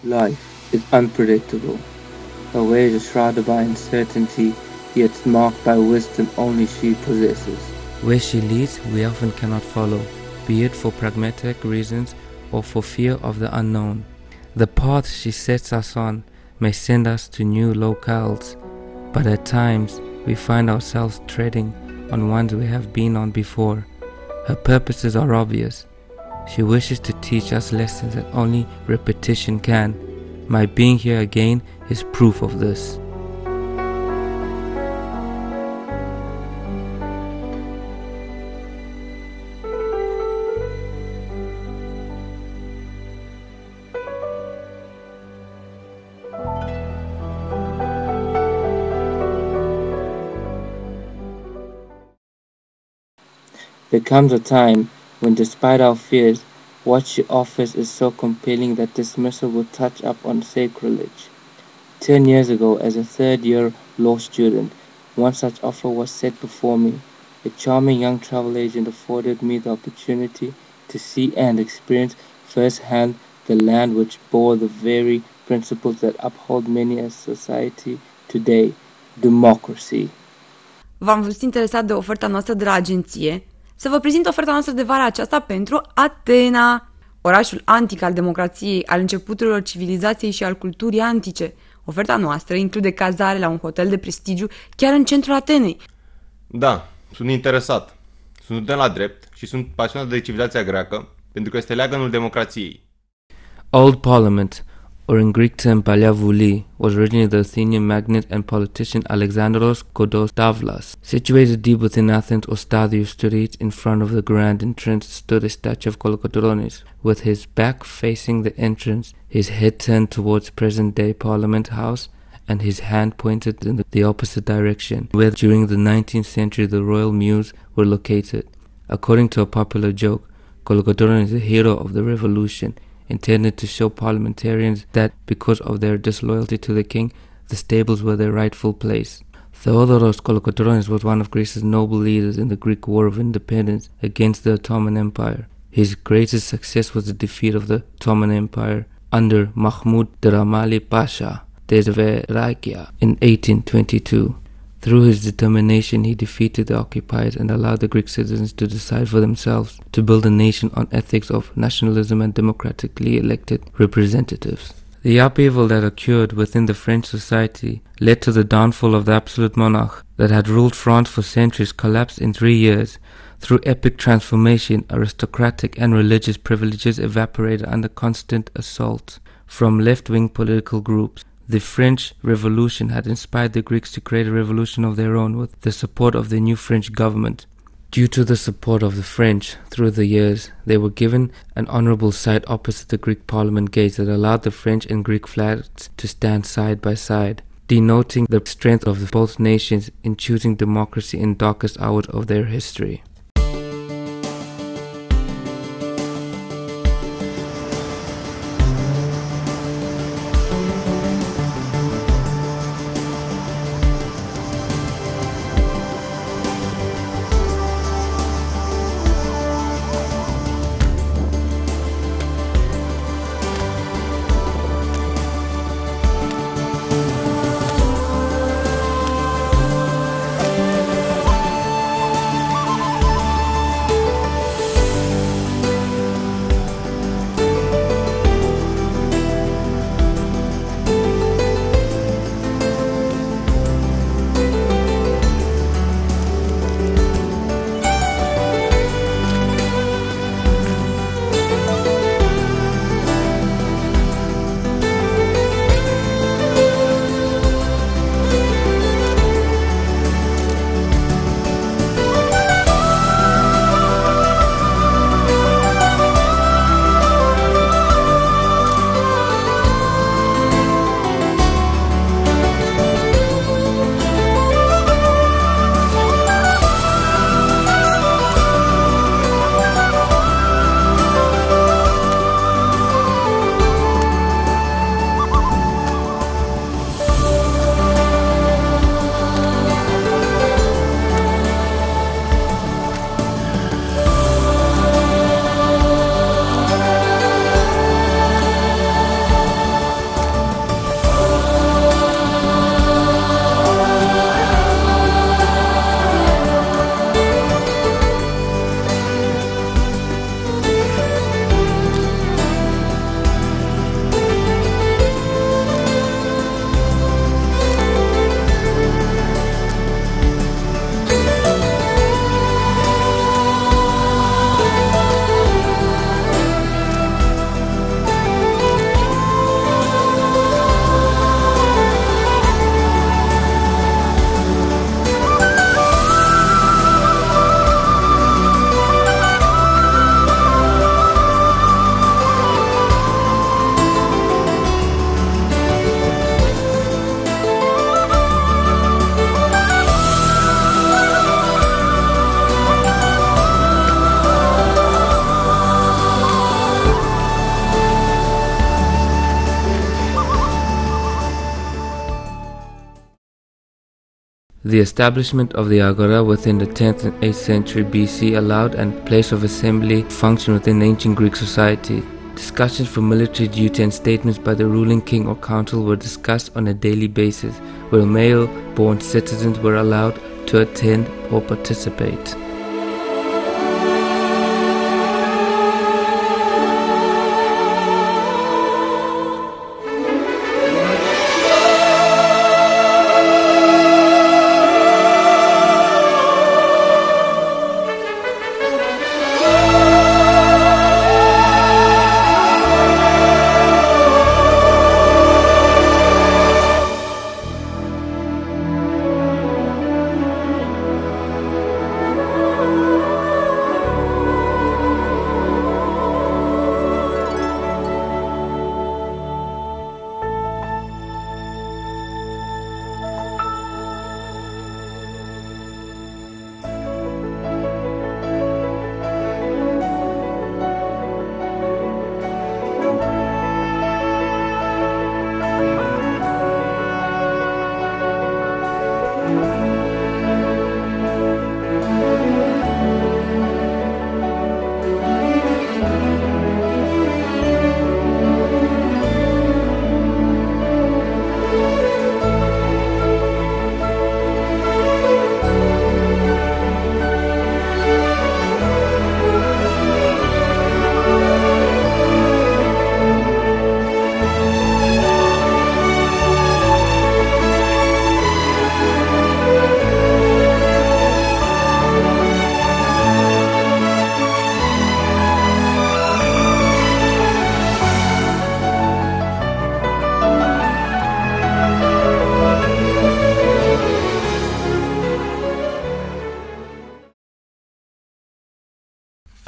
Life is unpredictable. Her ways are shrouded by uncertainty, yet marked by wisdom only she possesses. Where she leads, we often cannot follow, be it for pragmatic reasons or for fear of the unknown. The path she sets us on may send us to new locales, but at times we find ourselves treading on ones we have been on before. Her purposes are obvious. She wishes to teach us lessons that only repetition can. My being here again is proof of this. There comes a time when, despite our fears, what she offers is so compelling that dismissal will touch up on sacrilege. 10 years ago, as a third-year law student, one such offer was set before me. A charming young travel agent afforded me the opportunity to see and experience firsthand the land which bore the very principles that uphold many a society today, democracy. V-am fost interesat de oferta noastră de la agenție, să vă prezint oferta noastră de vara aceasta pentru Atena, orașul antic al democrației, al începuturilor civilizației și al culturii antice. Oferta noastră include cazare la un hotel de prestigiu chiar în centrul Atenei. Da, sunt interesat. Sunt student la drept și sunt pasionat de civilizația greacă, pentru că este leagănul democrației. Old Parliament, or in Greek term Palia was originally the Athenian magnate and politician Alexandros Kodostavlas. Situated deep within Athens, Ostadius street, in front of the grand entrance stood a statue of Kolokotronis, with his back facing the entrance, his head turned towards present-day Parliament House, and his hand pointed in the opposite direction, where during the 19th century the royal mews were located. According to a popular joke, Kolokotronis is a hero of the revolution, intended to show parliamentarians that because of their disloyalty to the king, the stables were their rightful place. Theodoros Kolokotronis was one of Greece's noble leaders in the Greek War of Independence against the Ottoman Empire. His greatest success was the defeat of the Ottoman Empire under Mahmud Dramali Pasha Deverakia in 1822. Through his determination, he defeated the occupiers and allowed the Greek citizens to decide for themselves, to build a nation on ethics of nationalism and democratically elected representatives. The upheaval that occurred within the French society led to the downfall of the absolute monarch that had ruled France for centuries collapsed in 3 years. Through epic transformation, aristocratic and religious privileges evaporated under constant assault from left-wing political groups. The French Revolution had inspired the Greeks to create a revolution of their own with the support of the new French government. Due to the support of the French through the years, they were given an honorable site opposite the Greek Parliament gates that allowed the French and Greek flags to stand side by side, denoting the strength of both nations in choosing democracy in darkest hours of their history. The establishment of the agora within the 10th and 8th century BC allowed a place of assembly function within ancient Greek society. Discussions for military duty and statements by the ruling king or council were discussed on a daily basis, where male-born citizens were allowed to attend or participate.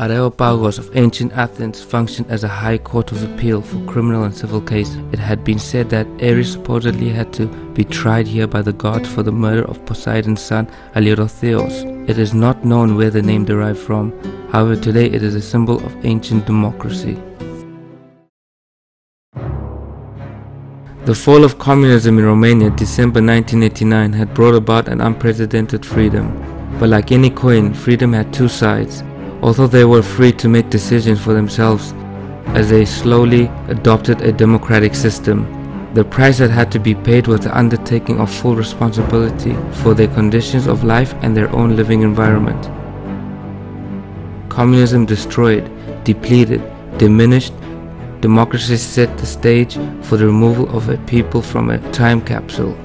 Areopagos of ancient Athens functioned as a high court of appeal for criminal and civil cases. It had been said that Ares supposedly had to be tried here by the gods for the murder of Poseidon's son Alirotheos. It is not known where the name derived from. However, today it is a symbol of ancient democracy. The fall of communism in Romania, December 1989, had brought about an unprecedented freedom. But like any coin, freedom had two sides. Although they were free to make decisions for themselves as they slowly adopted a democratic system, the price that had to be paid was the undertaking of full responsibility for their conditions of life and their own living environment. Communism destroyed, depleted, diminished. Democracy set the stage for the removal of a people from a time capsule.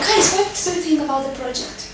Guys, what do you think about the project?